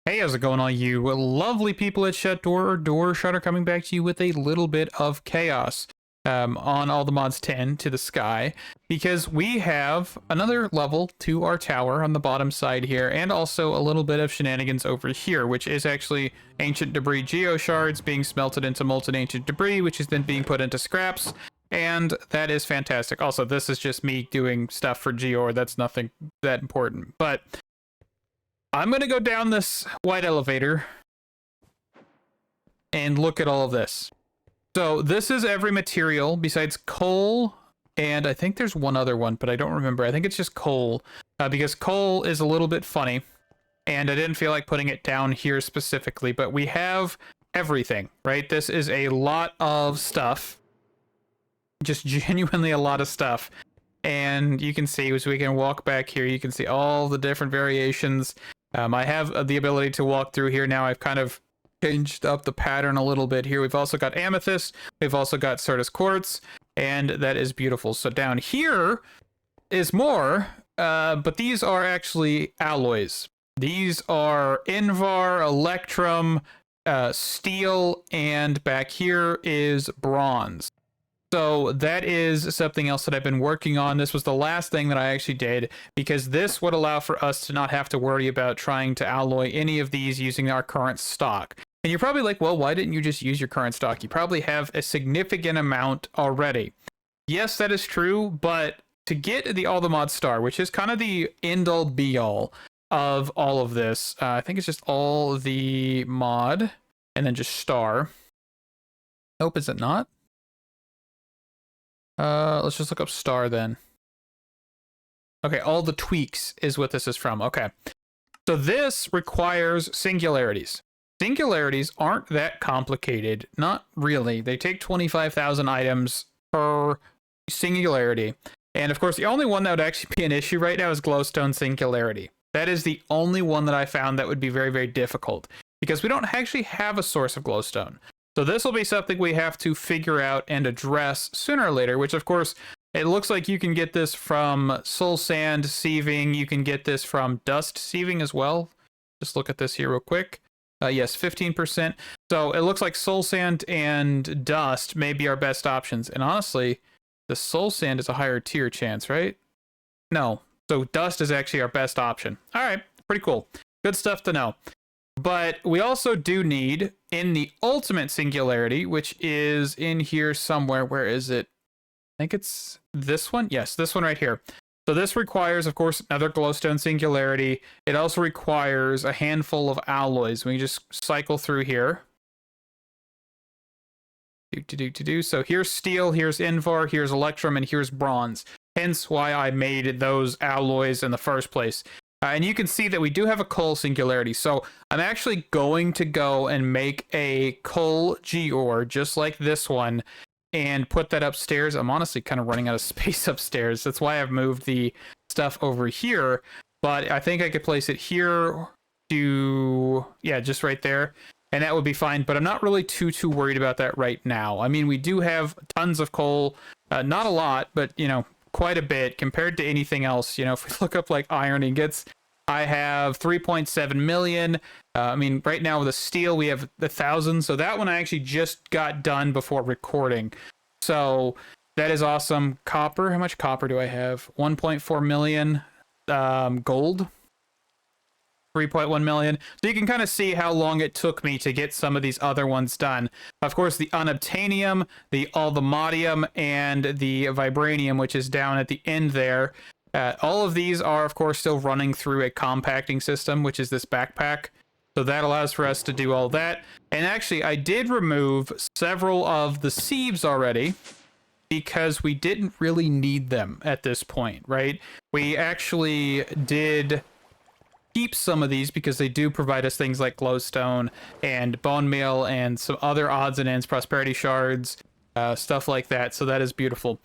Hey, how's it going, all you lovely people at Shut Door or Door Shutter, coming back to you with a little bit of chaos on all the mods 10 to the sky, because we have another level to our tower on the bottom side here, and also a little bit of shenanigans over here, which is actually ancient debris geoshards being smelted into molten ancient debris, which is then being put into scraps, and that is fantastic. Also, this is just me doing stuff for Geor. That's nothing that important, but I'm going to go down this white elevator and look at all of this. So this is every material besides coal, and I think there's one other one, but I don't remember. I think it's just coal, because coal is a little bit funny, and I didn't feel like putting it down here specifically, but we have everything, right? This is a lot of stuff, just genuinely a lot of stuff. And you can see, as we can walk back here, you can see all the different variations. I have the ability to walk through here now. I've kind of changed up the pattern a little bit here. We've also got amethyst. We've also got Certus quartz, and that is beautiful. So down here is more, but these are actually alloys. These are Invar, Electrum, steel, and back here is bronze. So that is something else that I've been working on. This was the last thing that I actually did, because this would allow for us to not have to worry about trying to alloy any of these using our current stock. And you're probably like, well, why didn't you just use your current stock? You probably have a significant amount already. Yes, that is true, but to get the All the Mod star, which is kind of the end-all be-all of all of this, I think it's just all the mod and then just star. Nope, is it not? Let's just look up star then. Okay, all the tweaks is what this is from. Okay. So this requires singularities. Singularities aren't that complicated. Not really. They take 25,000 items per singularity. And of course, the only one that would actually be an issue right now is glowstone singularity. That is the only one that I found that would be very, very difficult, because we don't actually have a source of glowstone. So this will be something we have to figure out and address sooner or later, which of course, it looks like you can get this from soul sand sieving. You can get this from dust sieving as well. Just look at this here real quick. Yes, 15%. So it looks like soul sand and dust may be our best options. And honestly, the soul sand is a higher tier chance, right? No. So dust is actually our best option. All right, pretty cool. Good stuff to know. But we also do need, in the ultimate singularity, which is in here somewhere. Where is it? I think it's this one. Yes, this one right here. So this requires, of course, another glowstone singularity. It also requires a handful of alloys. We just cycle through here. So here's steel, here's Invar, here's Electrum, and here's bronze. Hence why I made those alloys in the first place. And you can see that we do have a coal singularity. So I'm actually going to go and make a coal Geor just like this one and put that upstairs. I'm honestly kind of running out of space upstairs. That's why I've moved the stuff over here. But I think I could place it here to, yeah, just right there. And that would be fine. But I'm not really too worried about that right now. I mean, we do have tons of coal. Not a lot, but, you know, quite a bit compared to anything else. You know, if we look up like iron ingots, I have 3.7 million. I mean, right now with the steel, we have 1,000. So that one I actually just got done before recording. So that is awesome. Copper, how much copper do I have? 1.4 million. Gold, 3.1 million. So you can kind of see how long it took me to get some of these other ones done. Of course, the unobtainium, the allthemodium, and the vibranium, which is down at the end there. All of these are, of course, still running through a compacting system, which is this backpack. So that allows for us to do all that. And actually, I did remove several of the sieves already, because we didn't really need them at this point, right? We actually did keep some of these because they do provide us things like glowstone and bone meal and some other odds and ends, prosperity shards, stuff like that. So that is beautiful.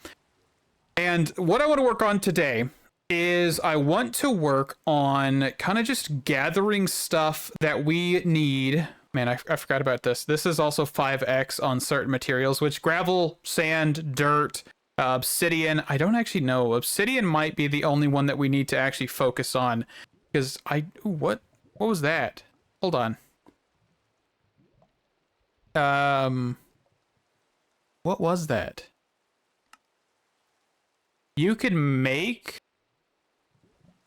And what I want to work on today is I want to work on kind of just gathering stuff that we need. Man, I forgot about this. This is also 5x on certain materials, which gravel, sand, dirt, obsidian. I don't actually know. Obsidian might be the only one that we need to actually focus on, because what was that? hold on. What was that? You can make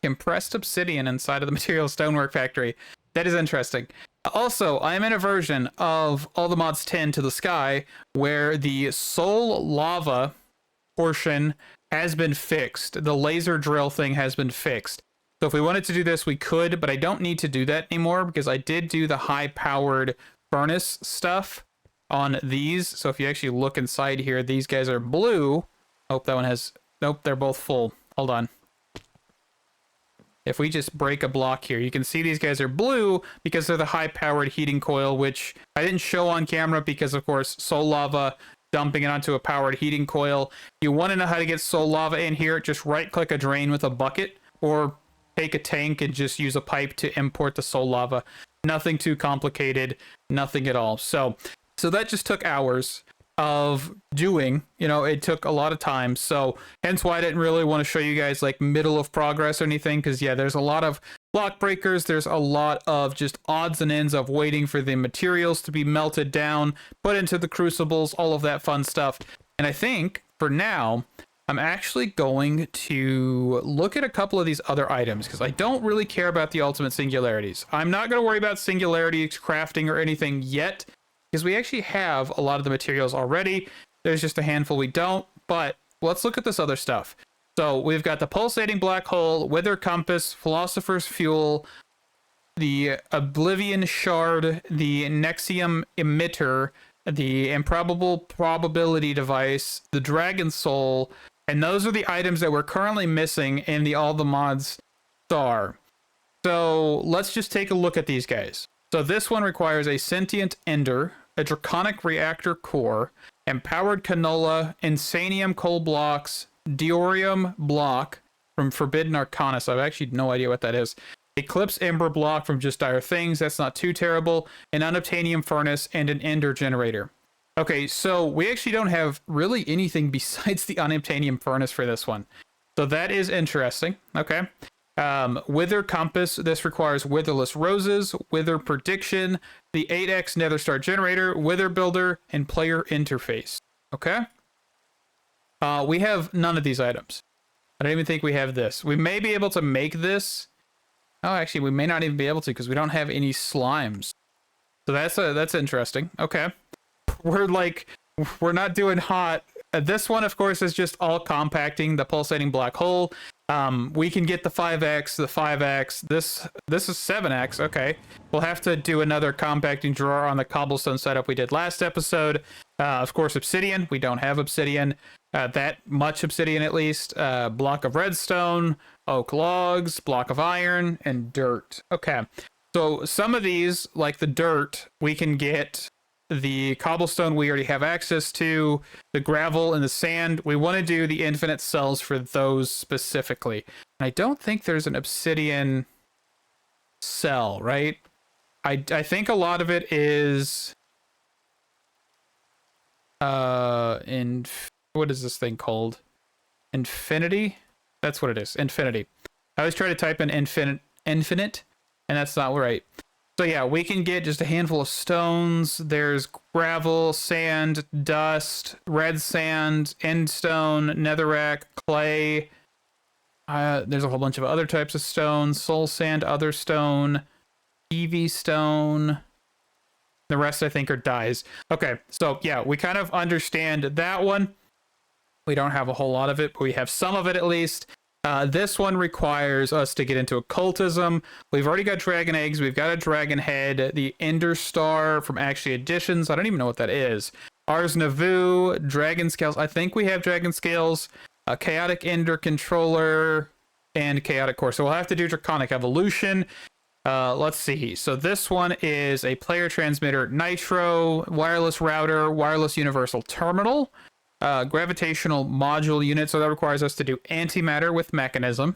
compressed obsidian inside of the material stonework factory. That is interesting. Also, I'm in a version of All the Mods 10 to the Sky where the soul lava portion has been fixed. The laser drill thing has been fixed. So if we wanted to do this, we could, but I don't need to do that anymore because I did do the high-powered furnace stuff on these. So if you actually look inside here, these guys are blue. Oh, that one has... Nope, they're both full. Hold on. If we just break a block here, you can see these guys are blue because they're the high-powered heating coil, which I didn't show on camera because, of course, soul lava, dumping it onto a powered heating coil. You want to know how to get soul lava in here, just right-click a drain with a bucket, or take a tank and just use a pipe to import the soul lava. Nothing too complicated, nothing at all. So that just took hours of doing. You know, it took a lot of time, so hence why I didn't really want to show you guys like middle of progress or anything, because yeah, there's a lot of block breakers, there's a lot of just odds and ends of waiting for the materials to be melted down, put into the crucibles, all of that fun stuff. And I think for now I'm actually going to look at a couple of these other items because I don't really care about the ultimate singularities. I'm not going to worry about singularities crafting or anything yet, because we actually have a lot of the materials already. There's just a handful we don't, but let's look at this other stuff. So we've got the pulsating black hole, wither compass, philosopher's fuel, the oblivion shard, the nexium emitter, the improbable probability device, the dragon soul, and those are the items that we're currently missing in the All the Mods star. So let's just take a look at these guys. So this one requires a sentient ender, a draconic reactor core, empowered canola, insanium coal blocks, diorium block from Forbidden Arcana. So I have actually no idea what that is. Eclipse ember block from Just Dire Things. That's not too terrible. An unobtainium furnace and an ender generator. Okay, so we actually don't have really anything besides the unobtainium furnace for this one. So that is interesting. Okay. Wither compass. This requires witherless roses, wither prediction, the 8x nether star generator, wither builder, and player interface. Okay. We have none of these items. I don't even think we have this. We may be able to make this. Oh, actually, we may not even be able to because we don't have any slimes. So that's interesting. Okay. We're not doing hot. This one, of course, is just all compacting, the pulsating black hole. We can get the 5x, the 5x. This is 7x. Okay. We'll have to do another compacting drawer on the cobblestone setup we did last episode. Of course, obsidian. We don't have obsidian. That much obsidian, at least. Block of redstone, oak logs, block of iron, and dirt. Okay. So some of these, like the dirt, we can get. The cobblestone we already have access to, the gravel and the sand. We want to do the infinite cells for those specifically. And I don't think there's an obsidian cell, right? I think a lot of it is in what is this thing called? Infinity? That's what it is. Infinity. I always try to type in infinite, and that's not right. So yeah, we can get just a handful of stones. There's gravel, sand, dust, red sand, endstone, netherrack, clay. There's a whole bunch of other types of stones. Soul sand, other stone, EV stone. The rest I think are dyes. Okay, so yeah, we kind of understand that one. We don't have a whole lot of it, but we have some of it at least. This one requires us to get into occultism. We've already got dragon eggs. We've got a dragon head. The ender star from Actually Additions. I don't even know what that is. Ars Navu, dragon scales. I think we have dragon scales. A chaotic ender controller and chaotic core. So we'll have to do draconic evolution. Let's see. So this one is a player transmitter nitro, wireless router, wireless universal terminal. Gravitational module unit, so that requires us to do antimatter with mechanism.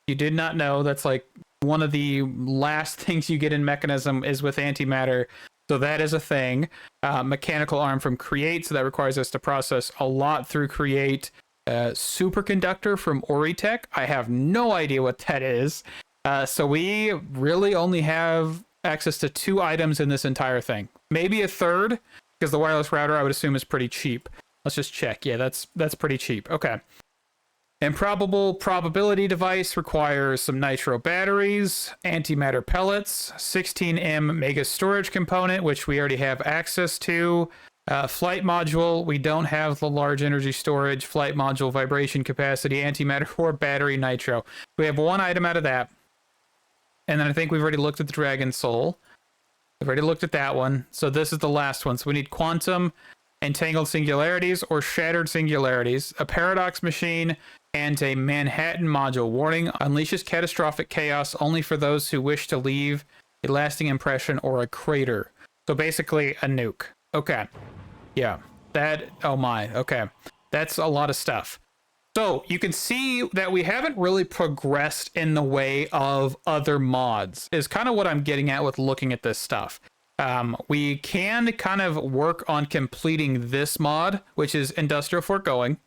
You did not know that's like one of the last things you get in mechanism is with antimatter, so that is a thing. Mechanical arm from create, so that requires us to process a lot through create. Superconductor from Oritech, I have no idea what that is. So we really only have access to 2 items in this entire thing. Maybe a third, because the wireless router, I would assume, is pretty cheap. Let's just check. Yeah, that's pretty cheap. Okay. Improbable probability device requires some nitro batteries, antimatter pellets, 16M mega storage component, which we already have access to. Flight module, we don't have the large energy storage, flight module, vibration capacity, antimatter, or battery nitro. We have 1 item out of that. And then I think we've already looked at the Dragon Soul. We've already looked at that one. So this is the last one. So we need quantum, entangled singularities, or shattered singularities, a paradox machine, and a Manhattan module. Warning, unleashes catastrophic chaos only for those who wish to leave a lasting impression or a crater. So basically a nuke. Okay. Yeah. That, oh my, okay. That's a lot of stuff. So you can see that we haven't really progressed in the way of other mods, is kind of what I'm getting at with looking at this stuff. We can kind of work on completing this mod, which is Industrial Foregoing.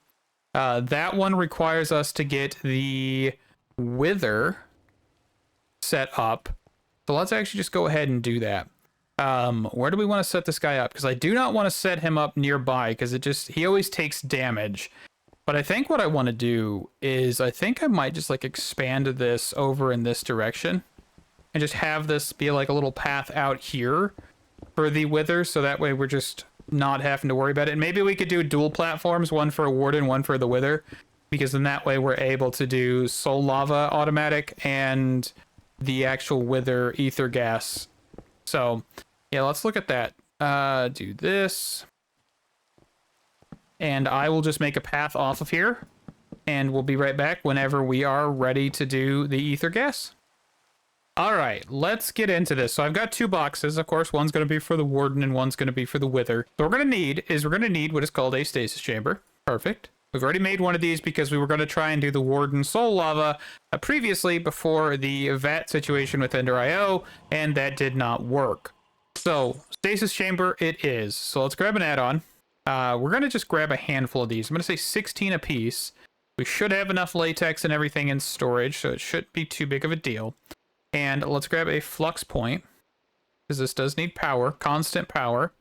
That one requires us to get the Wither set up. So let's actually just go ahead and do that. Where do we want to set this guy up? Because I do not want to set him up nearby, because he always takes damage. But I think what I want to do is, I think I might just like expand this over in this direction and just have this be like a little path out here for the Wither. So that way we're just not having to worry about it. And maybe we could do dual platforms, one for a Warden, one for the Wither, because then that way we're able to do Soul Lava automatic and the actual Wither ether gas. So yeah, let's look at that. Do this. And I will just make a path off of here, and we'll be right back whenever we are ready to do the ether gas. All right, let's get into this. So I've got 2 boxes. Of course, one's going to be for the Warden and one's going to be for the Wither. So what we're going to need what is called a stasis chamber. Perfect. We've already made one of these because we were going to try and do the Warden Soul Lava previously before the VAT situation with Ender.io, and that did not work. So stasis chamber it is. So let's grab an add-on. We're going to just grab a handful of these. I'm going to say 16 a piece. We should have enough latex and everything in storage, so it shouldn't be too big of a deal. And let's grab a flux point, because this does need power, constant power.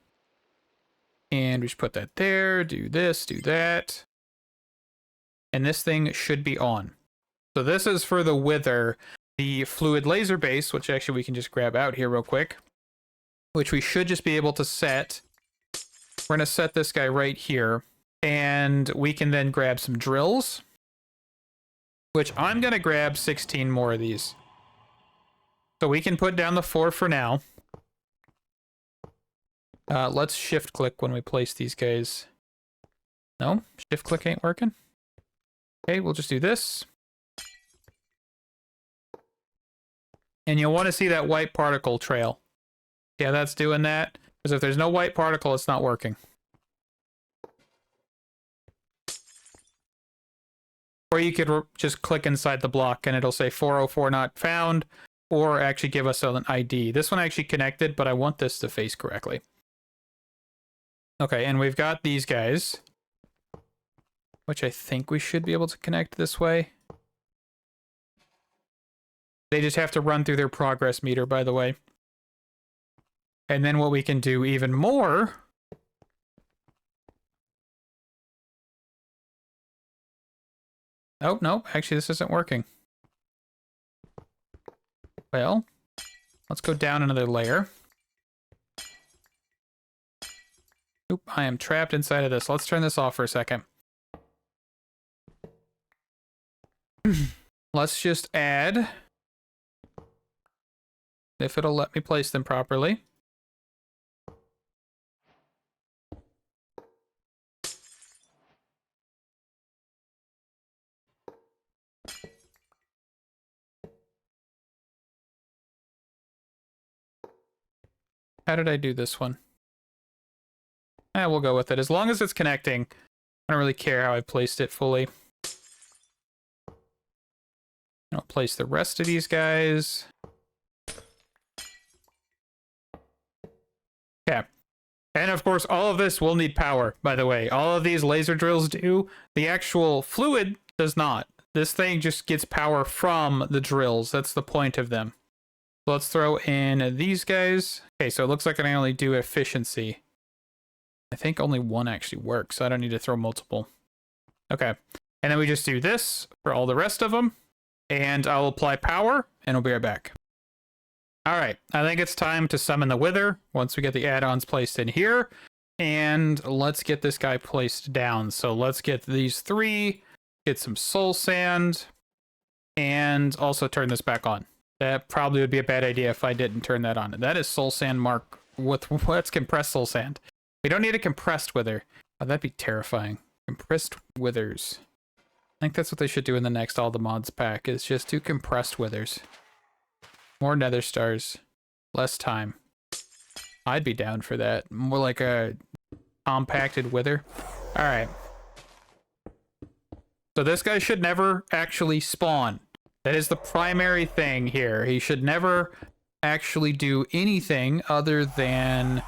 And we should put that there, do this, do that. And this thing should be on. So this is for the Wither, the fluid laser base, which actually we can just grab out here real quick, which we should just be able to set. We're going to set this guy right here, and we can then grab some drills, which I'm going to grab 16 more of these. So we can put down the 4 for now. Let's shift click when we place these guys. No, shift click ain't working. Okay, we'll just do this. And you'll want to see that white particle trail. Yeah, that's doing that. Because if there's no white particle, it's not working. Or you could just click inside the block and it'll say 404 not found, or actually give us an ID. This one actually connected, but I want this to face correctly. Okay, and we've got these guys, which I think we should be able to connect this way. They just have to run through their progress meter, by the way. And then what we can do even more oh, no, actually this isn't working. Well, let's go down another layer. Oop, I am trapped inside of this. Let's turn this off for a second. Let's just add, if it'll let me place them properly. How did I do this one? We'll go with it. As long as it's connecting, I don't really care how I placed it fully. I'll place the rest of these guys. Okay. And of course, all of this will need power, by the way. All of these laser drills do. The actual fluid does not. This thing just gets power from the drills. That's the point of them. So let's throw in these guys. Okay, so it looks like I can only do efficiency. I think only one actually works, so I don't need to throw multiple. Okay. And then we just do this for all the rest of them. And I'll apply power, and we'll be right back. All right, I think it's time to summon the Wither once we get the add-ons placed in here. And let's get this guy placed down. So let's get these 3, get some soul sand, and also turn this back on. That probably would be a bad idea if I didn't turn that on. That is soul sand mark with what's compressed soul sand. We don't need a compressed wither. Oh, that'd be terrifying. Compressed withers. I think that's what they should do in the next All the Mods pack, is just 2 compressed withers. More nether stars. Less time. I'd be down for that. More like a compacted wither. Alright. So this guy should never actually spawn. That is the primary thing here. He should never actually do anything other than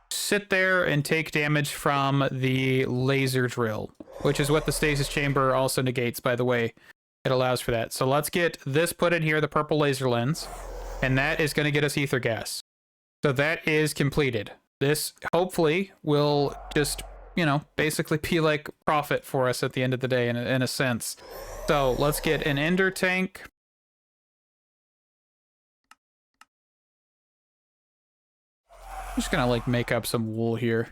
sit there and take damage from the laser drill, which is what the stasis chamber also negates, by the way. It allows for that. So let's get this put in here, the purple laser lens, and that is going to get us ether gas. So that is completed. This hopefully will just, you know, basically be like profit for us at the end of the day in a sense. So let's get an ender tank. I'm just gonna like make up some wool here.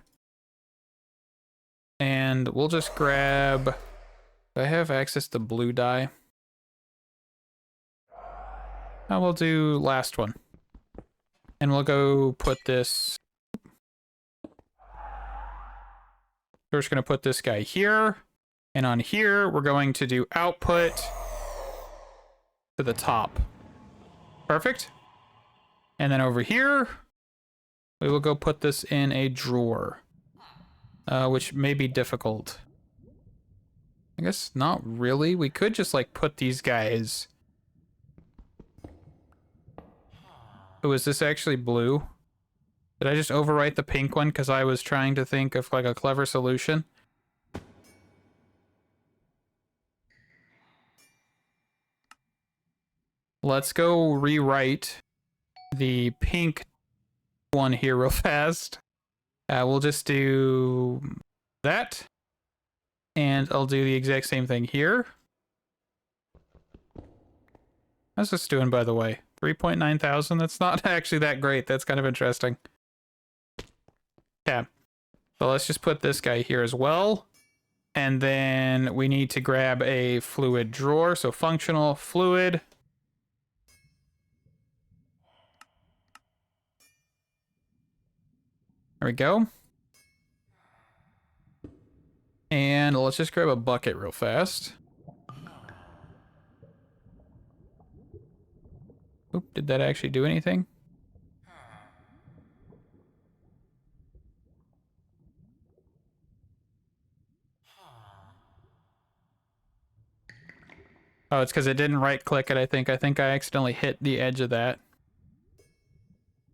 And we'll just grab, do I have access to blue dye? I will do last one. And we'll go put this. We're just gonna put this guy here. And on here, we're going to do output to the top. Perfect. And then over here, we will go put this in a drawer, which may be difficult. I guess not really. We could just like put these guys. Oh, is this actually blue? Did I just overwrite the pink one because I was trying to think of like a clever solution? Let's go rewrite the pink one here real fast. We'll just do that. And I'll do the exact same thing here. How's this doing, by the way? 3.9 thousand? That's not actually that great. That's kind of interesting. Yeah. So let's just put this guy here as well. And then we need to grab a fluid drawer. So functional fluid. There we go. And let's just grab a bucket real fast. Oop, did that actually do anything? Oh, it's because it didn't right click it, I think. I think I accidentally hit the edge of that.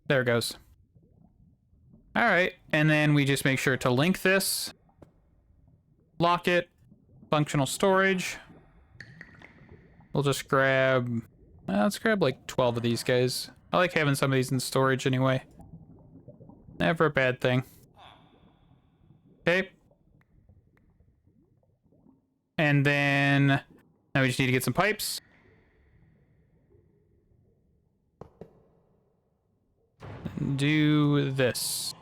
There it goes. All right, and then we just make sure to link this, lock it, functional storage. We'll just grab, let's grab like 12 of these guys. I like having some of these in storage anyway. Never a bad thing. Okay. And then now we just need to get some pipes. Do this.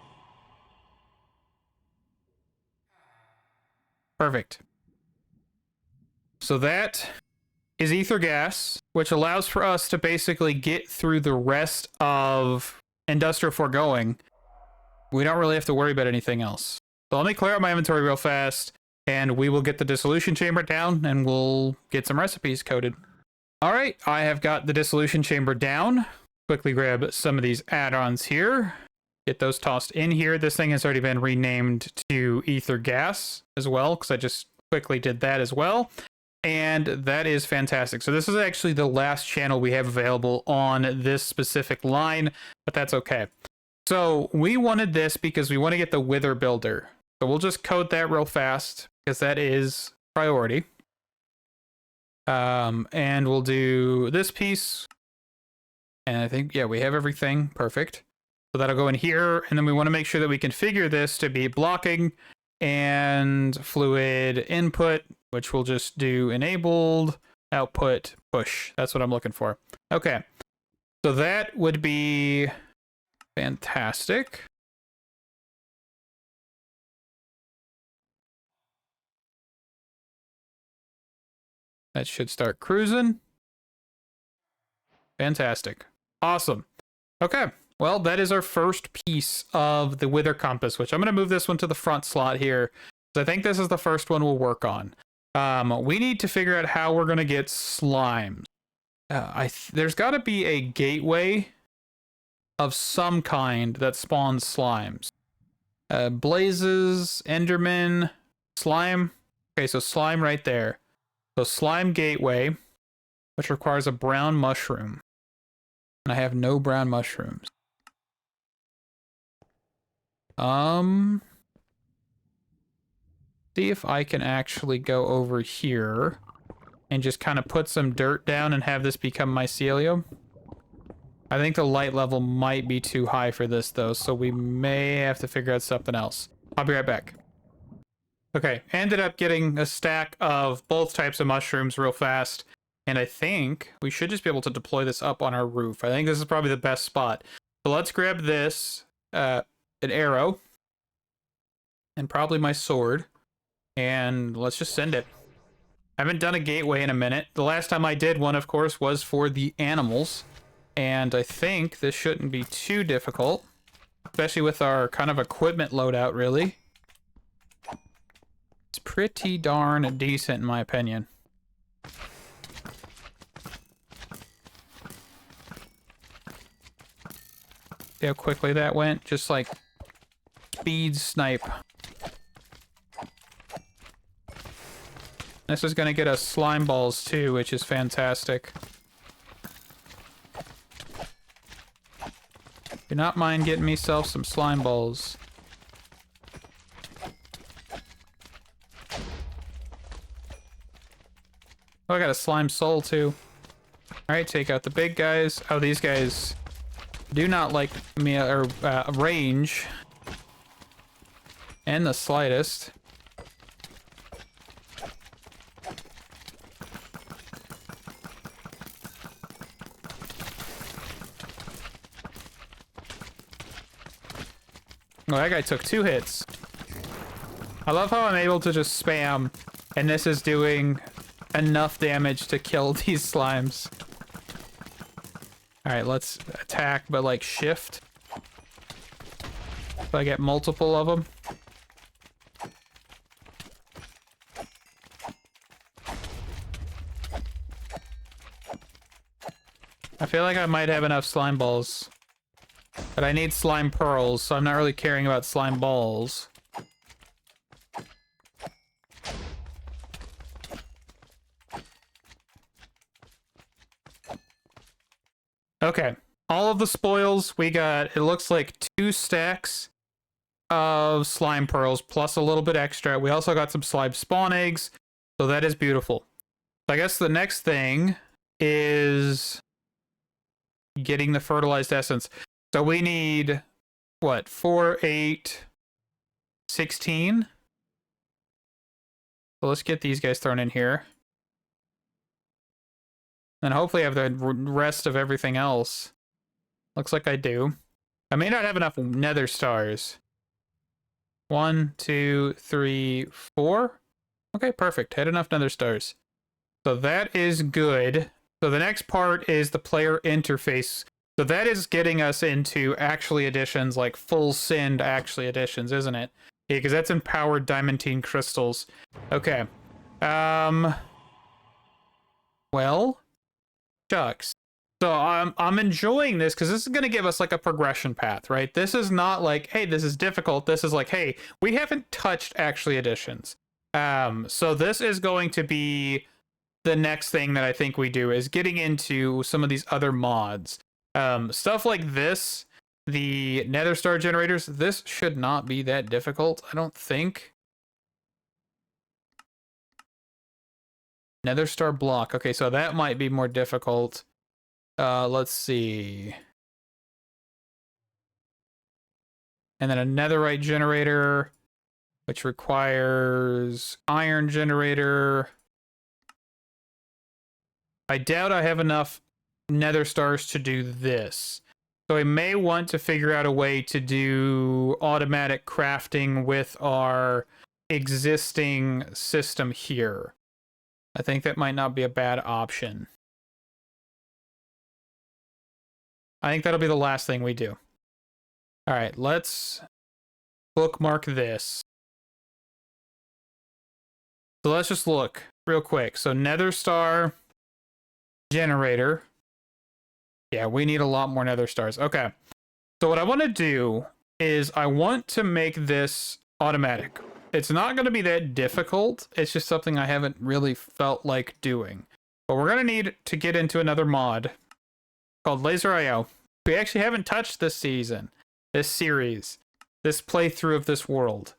Perfect. So that is ether gas, which allows for us to basically get through the rest of Industrial Foregoing. We don't really have to worry about anything else. So let me clear out my inventory real fast, and we will get the dissolution chamber down, and we'll get some recipes coded. All right, I have got the dissolution chamber down. Quickly grab some of these add-ons here. Get those tossed in here. This thing has already been renamed to ether gas as well, because I just quickly did that as well. And that is fantastic. So this is actually the last channel we have available on this specific line, but that's okay. So we wanted this because we want to get the Wither Builder. So we'll just code that real fast because that is priority. And we'll do this piece. And I think, yeah, we have everything. Perfect. So that'll go in here. And then we want to make sure that we configure this to be blocking and fluid input, which we'll just do enabled output push. That's what I'm looking for. Okay. So that would be fantastic. That should start cruising. Fantastic. Awesome. Okay. Well, that is our first piece of the Wither Compass, which I'm going to move this one to the front slot here. I think this is the first one we'll work on. We need to figure out how we're going to get slimes. There's got to be a gateway of some kind that spawns slimes. Blazes, Enderman, slime. Okay, so slime right there. So slime gateway, which requires a brown mushroom. And I have no brown mushrooms. See if I can actually go over here and just kind of put some dirt down and have this become mycelium. I think the light level might be too high for this though, so we may have to figure out something else. I'll be right back. Okay, ended up getting a stack of both types of mushrooms real fast, and I think we should just be able to deploy this up on our roof. I think this is probably the best spot. So let's grab this, an arrow, and probably my sword, and let's just send it. I haven't done a gateway in a minute. The last time I did one, of course, was for the animals, and I think this shouldn't be too difficult, especially with our kind of equipment loadout, really. It's pretty darn decent in my opinion. See how quickly that went? Just like speed snipe. This is gonna get us slime balls too, which is fantastic. Do not mind getting myself some slime balls. Oh, I got a slime soul too. Alright, take out the big guys. Oh, these guys do not like me or range. And the slightest. Oh, that guy took 2 hits. I love how I'm able to just spam, and this is doing enough damage to kill these slimes. Alright, let's attack, but like shift. So I get multiple of them. I feel like I might have enough slime balls. But I need slime pearls, so I'm not really caring about slime balls. Okay, all of the spoils, we got, it looks like 2 stacks of slime pearls, plus a little bit extra. We also got some slime spawn eggs, so that is beautiful. So I guess the next thing is getting the fertilized essence. So we need, what, 4, 8, 16? So let's get these guys thrown in here. And hopefully I have the rest of everything else. Looks like I do. I may not have enough nether stars. 1, 2, 3, 4. Okay, perfect. Had enough nether stars. So that is good. So the next part is the player interface. So that is getting us into actually additions, like full send actually additions, isn't it? Yeah, because that's empowered diamantine crystals. Okay. Well, shucks. So I'm enjoying this because this is going to give us like a progression path, right? This is not like, hey, this is difficult. This is like, hey, we haven't touched actually additions. So this is going to be the next thing that I think we do is getting into some of these other mods. Stuff like this, the nether star generators, this should not be that difficult, I don't think. Nether star block. Okay, so that might be more difficult. Let's see. And then a netherite generator, which requires iron generator. I doubt I have enough nether stars to do this. So I may want to figure out a way to do automatic crafting with our existing system here. I think that might not be a bad option. I think that'll be the last thing we do. All right, let's bookmark this. So let's just look real quick. So nether star generator. Yeah, we need a lot more nether stars. Okay. So what I want to do is I want to make this automatic. It's not going to be that difficult. It's just something I haven't really felt like doing. But we're going to need to get into another mod called Laser IO. We actually haven't touched this season, this series, this playthrough of this world,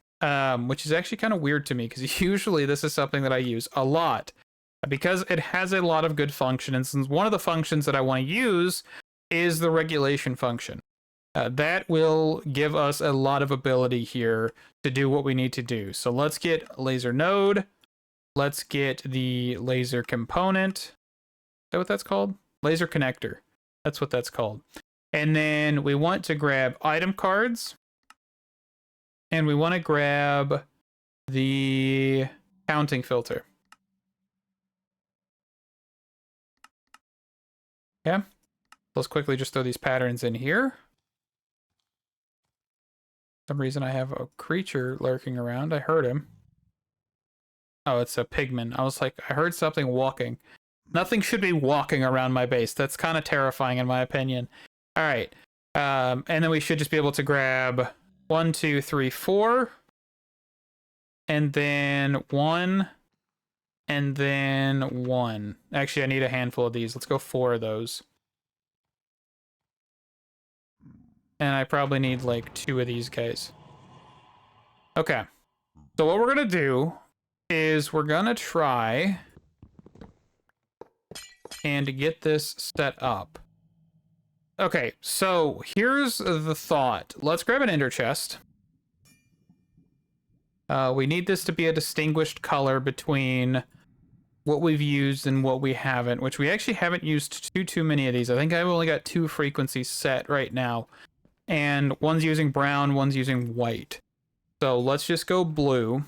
which is actually kind of weird to me because usually this is something that I use a lot because it has a lot of good functions. And one of the functions that I want to use is the regulation function. That will give us a lot of ability here to do what we need to do. So let's get laser node. Let's get the laser component. Is that what that's called? Laser connector. That's what that's called. And then we want to grab item cards. And we want to grab the counting filter. Yeah. Let's quickly just throw these patterns in here. For some reason I have a creature lurking around. I heard him. Oh, it's a pigman. I was like, I heard something walking. Nothing should be walking around my base. That's kind of terrifying in my opinion. All right. And then we should just be able to grab 1, 2, 3, 4. And then 1. And then 1. Actually, I need a handful of these. Let's go 4 of those. And I probably need like 2 of these guys. Okay. So what we're going to do is we're going to try and get this set up. Okay, so here's the thought. Let's grab an ender chest. We need this to be a distinguished color between what we've used and what we haven't, which we actually haven't used too many of these. I think I've only got 2 frequencies set right now. And one's using brown, one's using white. So let's just go blue.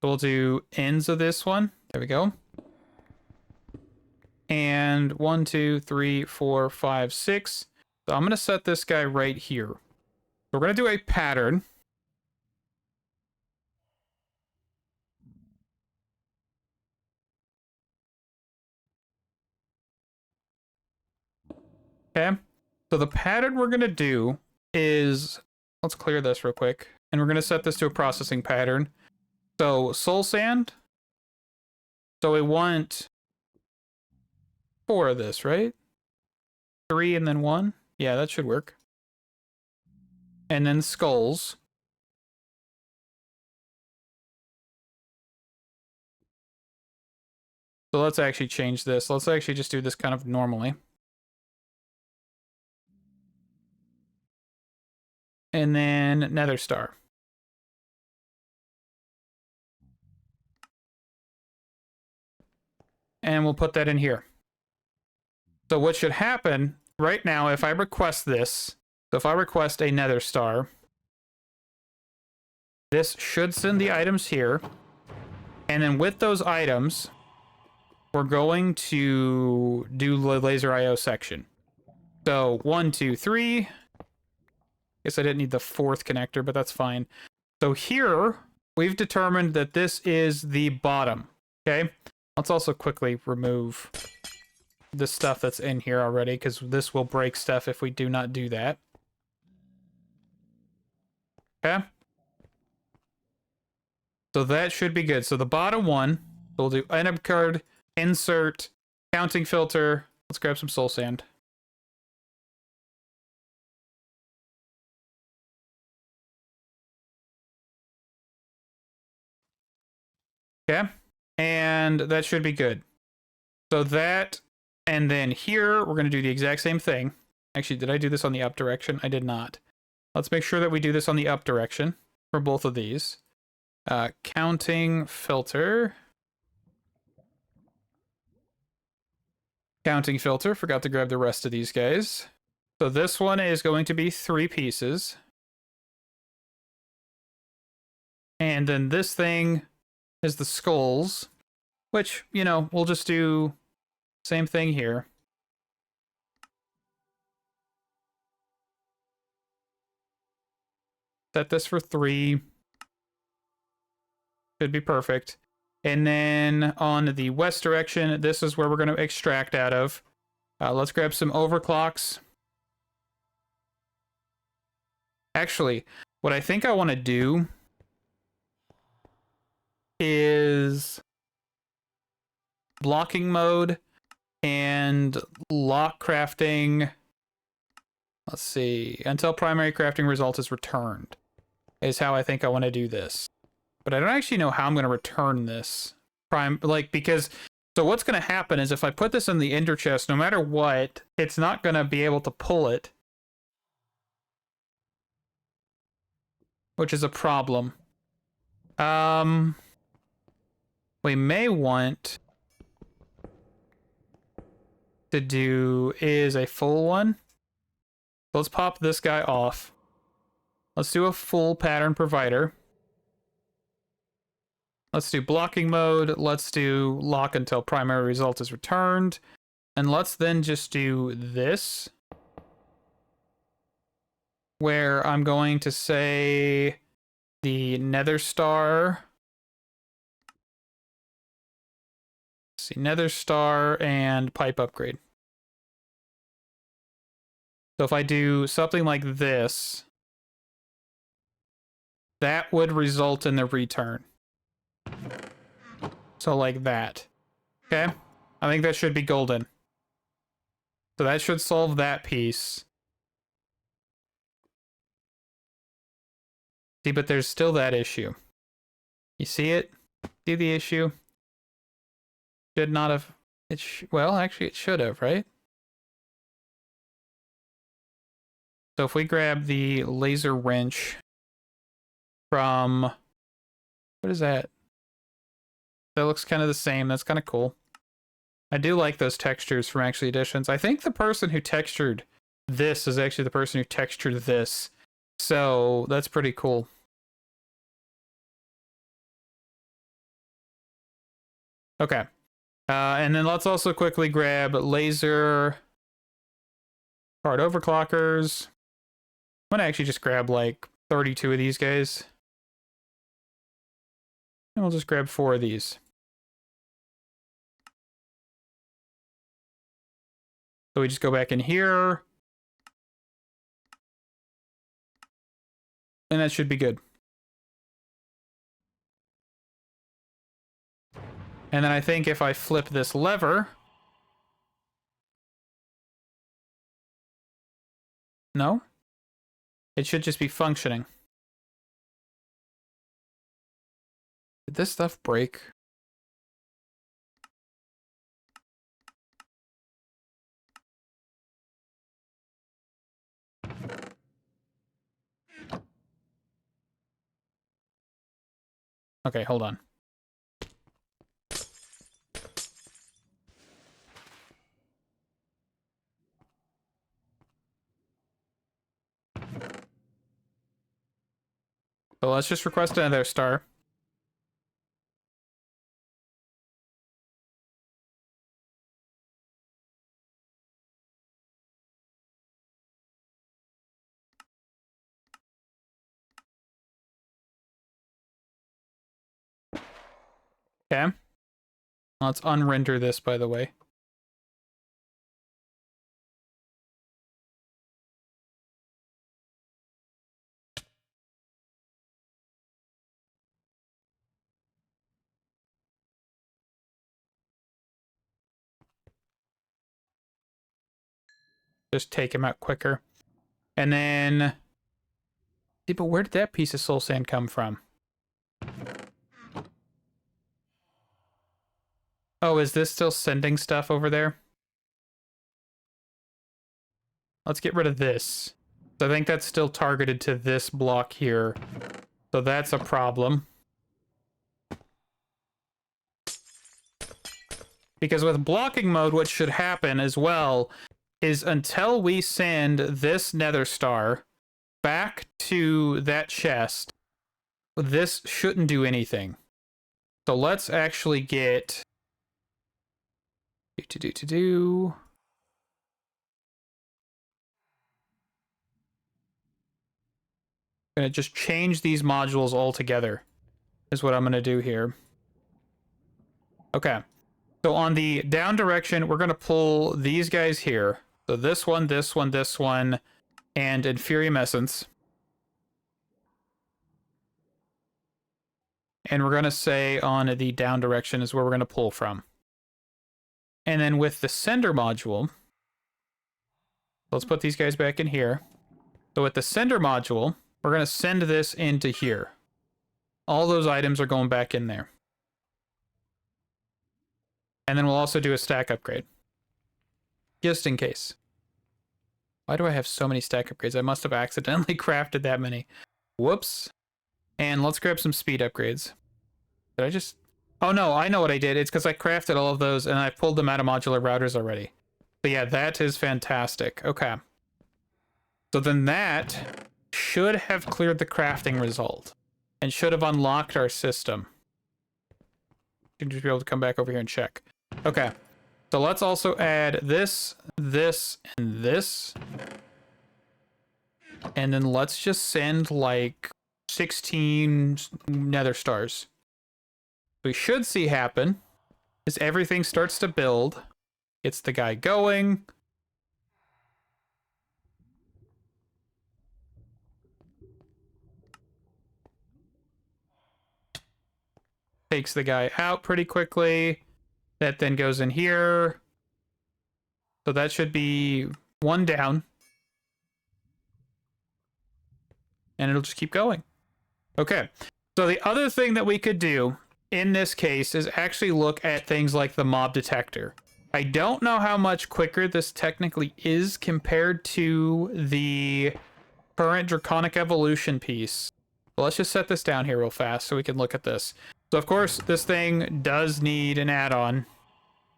We'll do ends of this one. There we go. And 1, 2, 3, 4, 5, 6. So I'm going to set this guy right here. We're going to do a pattern. Okay. So the pattern we're going to do is, let's clear this real quick. And we're going to set this to a processing pattern. So soul sand. So we want 4 of this, right? 3 and then 1. Yeah, that should work. And then skulls. So let's actually change this. Let's actually just do this kind of normally. And then nether star. And we'll put that in here. So what should happen right now, if I request this, so if I request a nether star, this should send the items here. And then with those items, we're going to do the laser IO section. So 1, 2, 3. Guess I didn't need the 4th connector, but that's fine. So here, we've determined that this is the bottom. Okay. Let's also quickly remove the stuff that's in here already, because this will break stuff if we do not do that. Okay. So that should be good. So the bottom one, we'll do item card, insert, counting filter. Let's grab some soul sand. Okay. And that should be good. So that, and then here, we're going to do the exact same thing. Actually, did I do this on the up direction? I did not. Let's make sure that we do this on the up direction for both of these. Counting filter. Counting filter. Forgot to grab the rest of these guys. So this one is going to be 3 pieces. And then this thing is the skulls, which, you know, we'll just do same thing here. Set this for 3. Should be perfect. And then on the west direction, this is where we're going to extract out of. Let's grab some overclocks. Actually, what I think I want to do is blocking mode and lock crafting. Let's see. Until primary crafting result is returned is how I think I want to do this. But I don't actually know how I'm going to return this. Because so what's going to happen is if I put this in the ender chest, no matter what, it's not going to be able to pull it, which is a problem. We may want to do is a full one. Let's pop this guy off. Let's do a full pattern provider. Let's do blocking mode. Let's do lock until primary result is returned. And let's then just do this, where I'm going to say the nether star. Let's see, nether star and pipe upgrade. So if I do something like this, that would result in the return. So like that. Okay? I think that should be golden. So that should solve that piece. See, but there's still that issue. You see it? See the issue? Should not have... well, actually it should have, right? So if we grab the laser wrench from... what is that? That looks kind of the same. That's kind of cool. I do like those textures from Actually Editions. I think the person who textured this is actually the person who textured this. So that's pretty cool. Okay. And then let's also quickly grab laser card overclockers. I'm going to actually just grab like 32 of these guys. And we'll just grab 4 of these. So we just go back in here. And that should be good. And then I think if I flip this lever... no? It should just be functioning. Did this stuff break? Okay, hold on. So let's just request another star. Okay. Let's unrender this, by the way. Just take him out quicker. And then... see, but where did that piece of soul sand come from? Oh, is this still sending stuff over there? Let's get rid of this. I think that's still targeted to this block here. So that's a problem. Because with blocking mode, what should happen as well is until we send this nether star back to that chest, this shouldn't do anything. So let's actually get... Gonna just change these modules altogether is what I'm gonna do here. Okay. So on the down direction, we're gonna pull these guys here. So this one, this one, this one, and Inferium Essence. And we're gonna say on the down direction is where we're gonna pull from. And then with the sender module, let's put these guys back in here. So with the sender module, we're going to send this into here. All those items are going back in there. And then we'll also do a stack upgrade. Just in case. Why do I have so many stack upgrades? I must have accidentally crafted that many. Whoops. And let's grab some speed upgrades. Did I just... Oh no, I know what I did. It's because I crafted all of those and I pulled them out of modular routers already. But yeah, that is fantastic. Okay. So then that should have cleared the crafting result and should have unlocked our system. You can just be able to come back over here and check. Okay. So let's also add this, this, and this. And then let's just send like 16 nether stars. We should see happen is everything starts to build. Gets the guy going. Takes the guy out pretty quickly. That then goes in here. So that should be one down. And it'll just keep going. Okay. So the other thing that we could do in this case is actually look at things like the mob detector. I don't know how much quicker this technically is compared to the current Draconic Evolution piece. But let's just set this down here real fast so we can look at this. So of course, this thing does need an add-on.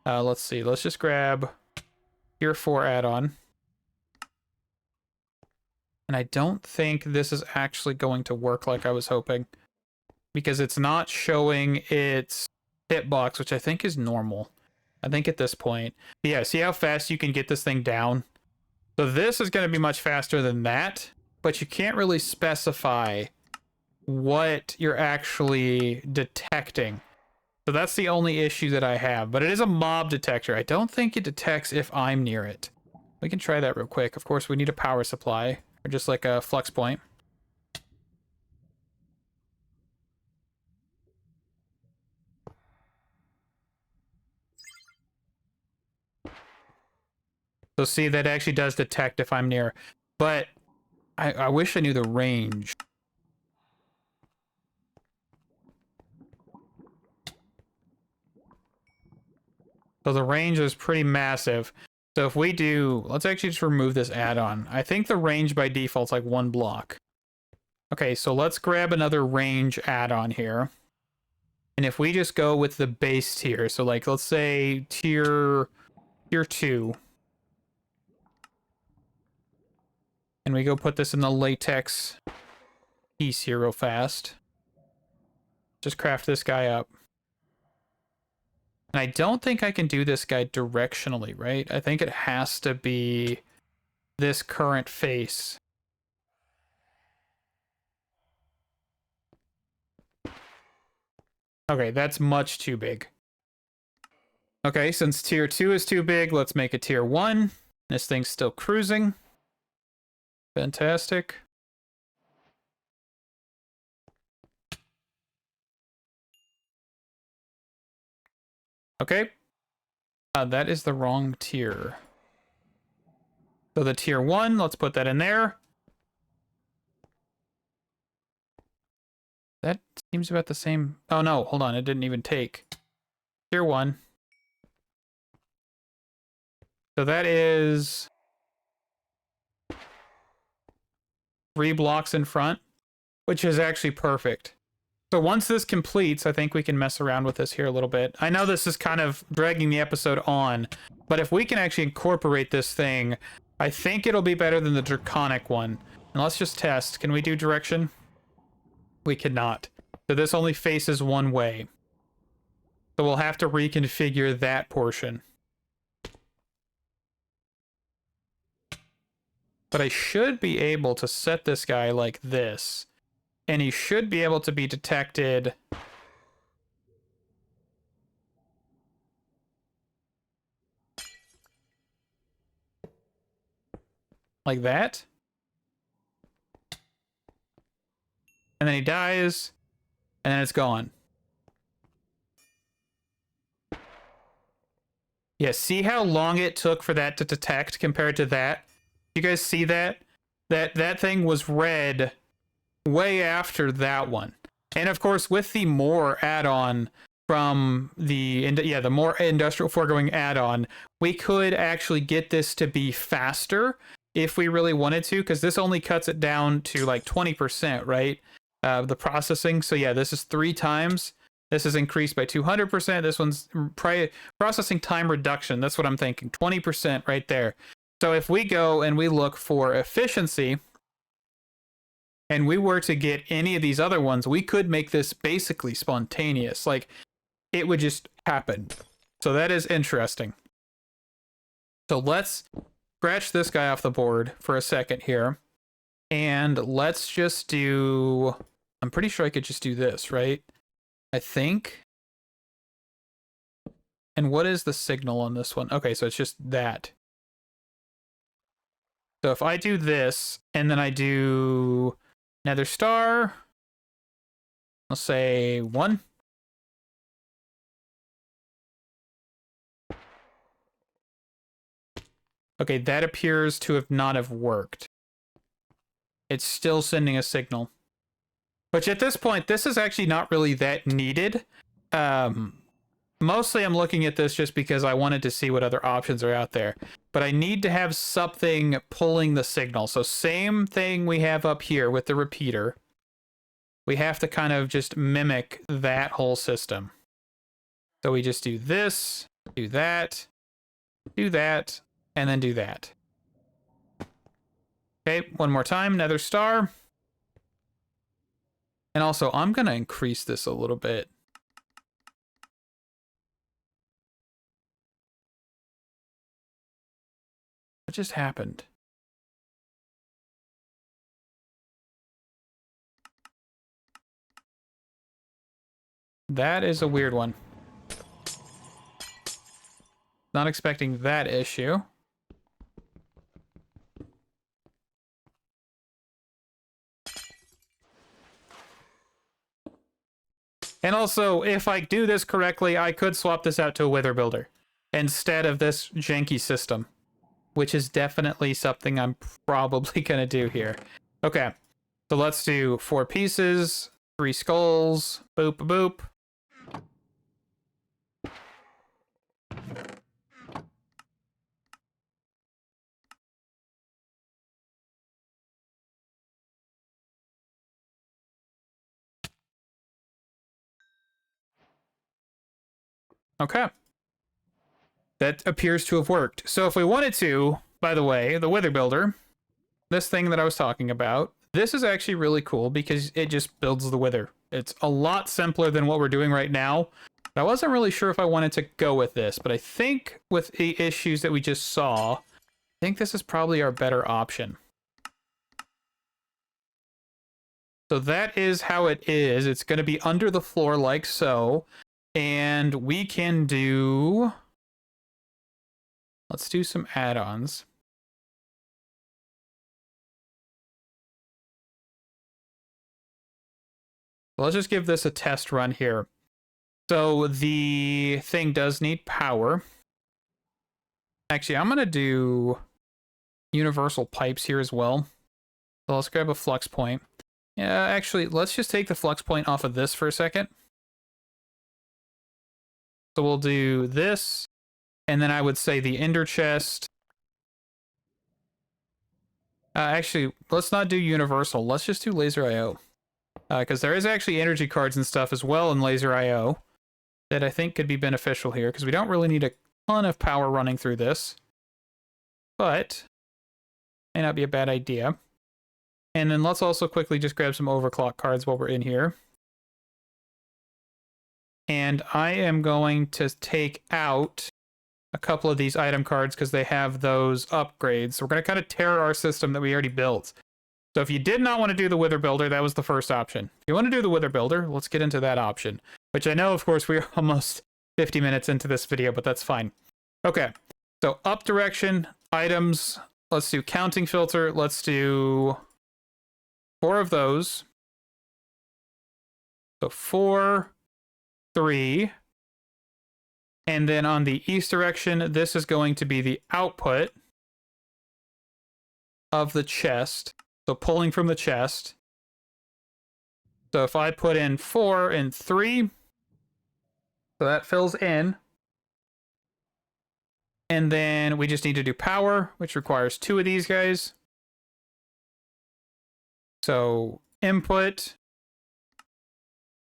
Let's see. Let's just grab Tier 4 add-on. And I don't think this is actually going to work like I was hoping. Because it's not showing its hitbox, which I think is normal. I think at this point. But yeah, see how fast you can get this thing down? So this is going to be much faster than that. But you can't really specify what you're actually detecting. So that's the only issue that I have. But it is a mob detector. I don't think it detects if I'm near it. We can try that real quick. Of course, we need a power supply. Or just like a flux point. So see, that actually does detect if I'm near. But I wish I knew the range. So the range is pretty massive. So if we do, let's actually just remove this add-on. I think the range by default is like 1 block. Okay, so let's grab another range add-on here. And if we just go with the base tier, so like let's say tier 2. And we go put this in the latex piece here real fast. Just craft this guy up. And I don't think I can do this guy directionally, right? I think it has to be this current face. Okay, that's much too big. Okay, since tier 2 is too big, let's make a tier 1. This thing's still cruising. Fantastic. Okay. That is the wrong tier. So the tier 1, let's put that in there. That seems about the same. Oh no, hold on, it didn't even take. Tier 1. So that is 3 blocks in front, which is actually perfect. So once this completes, I think we can mess around with this here a little bit. I know this is kind of dragging the episode on, but if we can actually incorporate this thing, I think it'll be better than the draconic one. And let's just test. Can we do direction? We cannot. So this only faces one way. So we'll have to reconfigure that portion. But I should be able to set this guy like this. And he should be able to be detected like that. And then he dies, and then it's gone. Yeah, see how long it took for that to detect compared to that? You guys see that? That thing was red way after that one. And of course, with the more add-on from the more Industrial Foregoing add-on, we could actually get this to be faster if we really wanted to, because this only cuts it down to like 20%, right? The processing. So yeah, this is 3 times. This is increased by 200%. This one's processing time reduction. That's what I'm thinking. 20% right there. So if we go and we look for efficiency, and we were to get any of these other ones, we could make this basically spontaneous. Like, it would just happen. So that is interesting. So let's scratch this guy off the board for a second here. And let's just do... I'm pretty sure I could just do this, right? I think. And what is the signal on this one? Okay, so it's just that. So if I do this, and then I do... Nether star. I'll say 1. Okay, that appears to have not have worked. It's still sending a signal. Which at this point, this is actually not really that needed. Mostly I'm looking at this just because I wanted to see what other options are out there. But I need to have something pulling the signal. So same thing we have up here with the repeater. We have to kind of just mimic that whole system. So we just do this, do that, and then do that. Okay, one more time, Nether star. And also, I'm going to increase this a little bit. What just happened? That is a weird one. Not expecting that issue. And also, if I do this correctly, I could swap this out to a Wither Builder instead of this janky system, which is definitely something I'm probably going to do here. Okay, so let's do 4 pieces, 3 skulls, boop, boop. Okay. That appears to have worked. So if we wanted to, by the way, the Wither Builder, this thing that I was talking about, this is actually really cool because it just builds the Wither. It's a lot simpler than what we're doing right now. I wasn't really sure if I wanted to go with this, but I think with the issues that we just saw, I think this is probably our better option. So that is how it is. It's going to be under the floor like so. And we can do... Let's do some add-ons. Let's just give this a test run here. So the thing does need power. Actually, I'm going to do universal pipes here as well. So let's grab a flux point. Yeah, actually, let's just take the flux point off of this for a second. So we'll do this, And then I would say the ender chest. Actually, let's not do universal. Let's just do laser IO. Because there is actually energy cards and stuff as well in laser IO that I think could be beneficial here, because we don't really need a ton of power running through this. But may not be a bad idea. And then let's also quickly just grab some overclock cards while we're in here. And I am going to take out a couple of these item cards because they have those upgrades. So we're going to kind of tear our system that we already built. So if you did not want to do the Wither Builder, that was the first option. If you want to do the Wither Builder, let's get into that option. Which I know, of course, we're almost 50 minutes into this video, but that's fine. Okay, so up direction, items. Let's do counting filter. Let's do 4 of those. So 4, 3. And then on the east direction, this is going to be the output of the chest. So pulling from the chest. So if I put in 4 and 3, so that fills in. And then we just need to do power, which requires 2 of these guys. So input,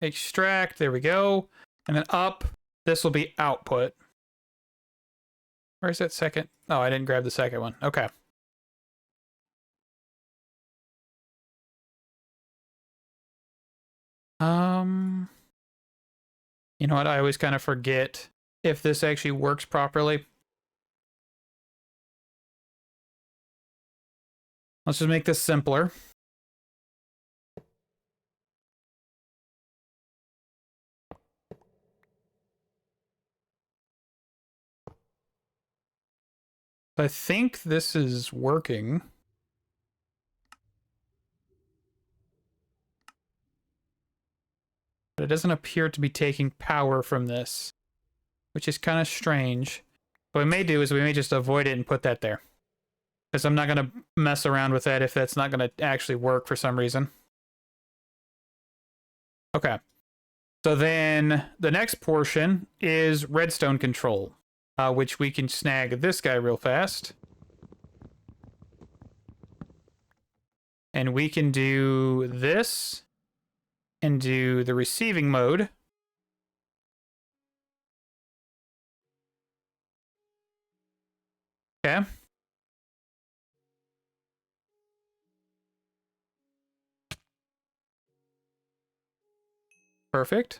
extract, there we go. And then up, this will be output. Where's that second? Oh, I didn't grab the second one. Okay. You know what? I always kind of forget if this actually works properly. Let's just make this simpler. I think this is working. But it doesn't appear to be taking power from this, which is kind of strange. What we may do is we may just avoid it and put that there. Because I'm not going to mess around with that if that's not going to actually work for some reason. Okay. So then the next portion is redstone control, which we can snag this guy real fast. And we can do this and do the receiving mode. Okay. Perfect.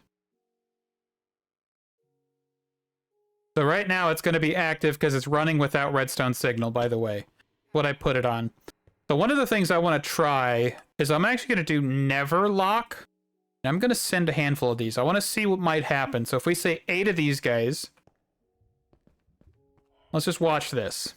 So right now it's going to be active because it's running without redstone signal, by the way, what I put it on. So one of the things I want to try is I'm actually going to do never lock. I'm going to send a handful of these. I want to see what might happen. So if we say 8 of these guys, let's just watch this.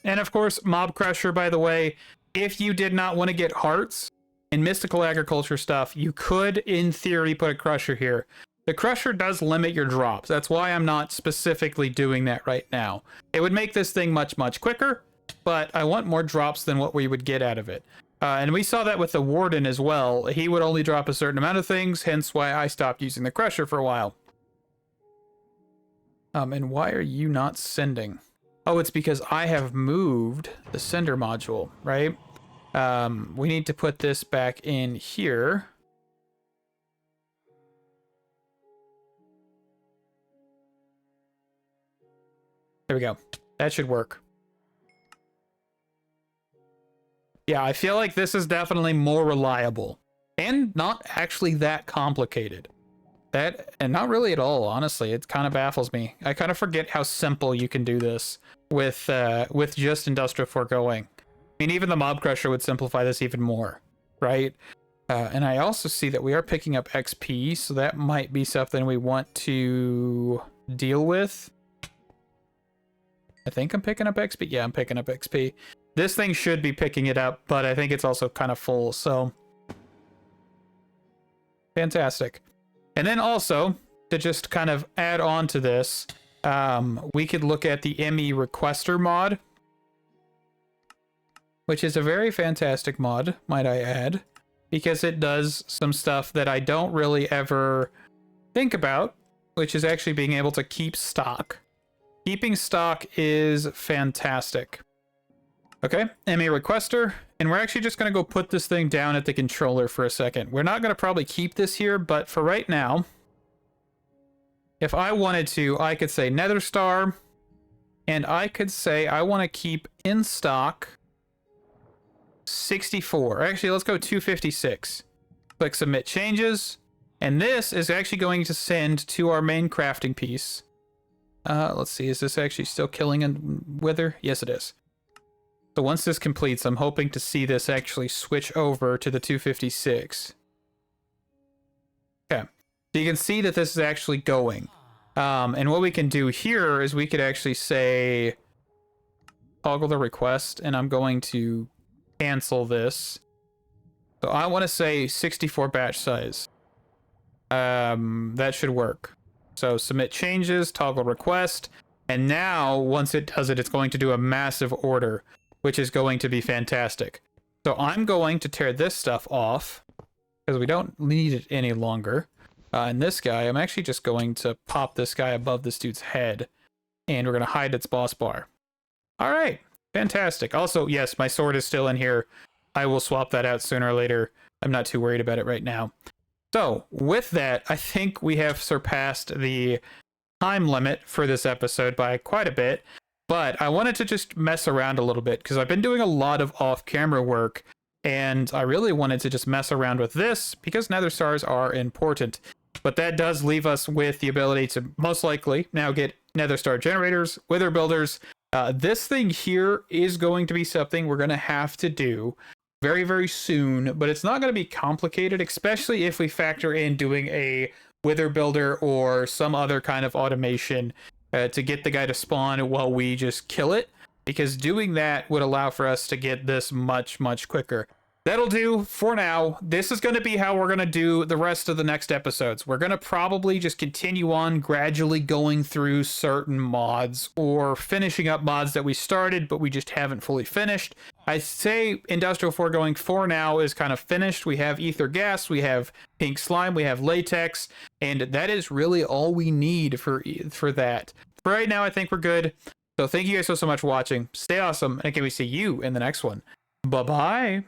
And of course, Mob Crusher, by the way, if you did not want to get hearts in mystical agriculture stuff, you could, in theory, put a crusher here. The crusher does limit your drops. That's why I'm not specifically doing that right now. It would make this thing much, much quicker, but I want more drops than what we would get out of it. And we saw that with the Warden as well. He would only drop a certain amount of things, hence why I stopped using the crusher for a while. And why are you not sending? Oh, it's because I have moved the sender module, right? We need to put this back in here. There we go. That should work. Yeah, I feel like this is definitely more reliable and not actually that complicated. And not really at all, honestly. It kind of baffles me. I kind of forget how simple you can do this with just Industrial Foregoing. I mean, even the Mob Crusher would simplify this even more, right? And I also see that we are picking up XP, so that might be something we want to deal with. I think I'm picking up XP. Yeah, I'm picking up XP. This thing should be picking it up, but I think it's also kind of full, so fantastic. And then also, to just kind of add on to this, we could look at the ME Requester mod, which is a very fantastic mod, might I add. because it does some stuff that I don't really ever think about, which is actually being able to keep stock. Keeping stock is fantastic. Okay, MA requester, and we're actually just going to go put this thing down at the controller for a second. We're not going to probably keep this here, but for right now, if I wanted to, I could say Nether Star, and I could say I want to keep in stock 64. Actually, let's go 256. Click submit changes, and this is actually going to send to our main crafting piece. Let's see, is this actually still killing and wither? Yes, it is. So once this completes, I'm hoping to see this actually switch over to the 256. Okay, so you can see that this is actually going. And what we can do here is we could actually say toggle the request, and I'm going to cancel this. So I want to say 64 batch size. That should work. So submit changes, toggle request, and now once it does it, it's going to do a massive order, which is going to be fantastic. So I'm going to tear this stuff off because we don't need it any longer. And this guy, I'm actually just going to pop this guy above this dude's head, and we're going to hide its boss bar. All right, fantastic. Also, yes, my sword is still in here. I will swap that out sooner or later. I'm not too worried about it right now. So with that, I think we have surpassed the time limit for this episode by quite a bit. But I wanted to just mess around a little bit because I've been doing a lot of off-camera work, and I really wanted to just mess around with this because nether stars are important. But that does leave us with the ability to most likely now get nether star generators, wither builders. This thing here is going to be something we're going to have to do very, very soon, but it's not going to be complicated, especially if we factor in doing a wither builder or some other kind of automation to get the guy to spawn while we just kill it, because doing that would allow for us to get this much, much quicker. That'll do for now. This is going to be how we're going to do the rest of the next episodes. We're going to probably just continue on gradually going through certain mods or finishing up mods that we started, but we just haven't fully finished. I say Industrial Foregoing for now is kind of finished. We have ether gas, we have pink slime, we have latex, and that is really all we need for that. For right now, I think we're good. So thank you guys so much for watching. Stay awesome, and can we see you in the next one? Bye-bye.